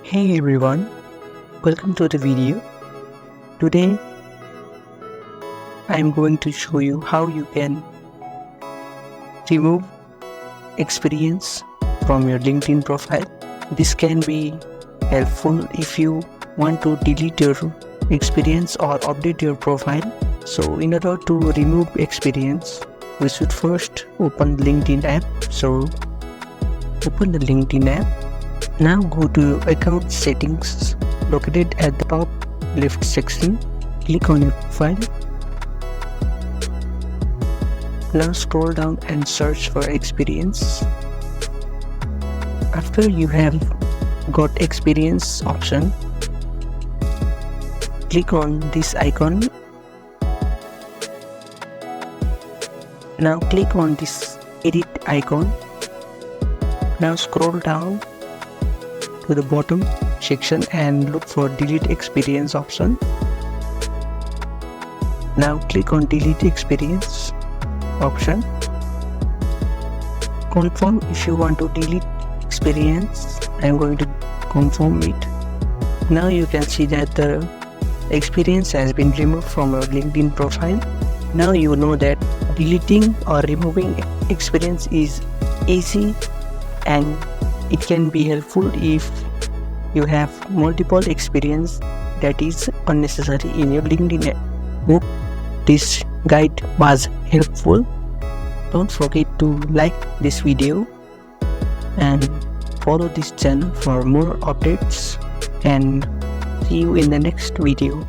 Hey everyone, welcome to the video. Today I am going to show you how you can remove experience from your LinkedIn profile. This can be helpful if you want to delete your experience or update your profile. So in order to remove experience, we should first open LinkedIn app. So open the LinkedIn app. Now go to account settings located at the top left section. Click on your profile. Now scroll down and search for experience. After you have got experience option, click on this icon. Now click on this edit icon. Now scroll down to the bottom section and look for delete experience option. Now click on delete experience option. Confirm if you want to delete experience. I am going to confirm it. Now you can see that the experience has been removed from your LinkedIn profile. Now you know that deleting or removing experience is easy and it can be helpful if you have multiple experience that is unnecessary in your LinkedIn. Hope this guide was helpful. Don't forget to like this video and follow this channel for more updates, and see you in the next video.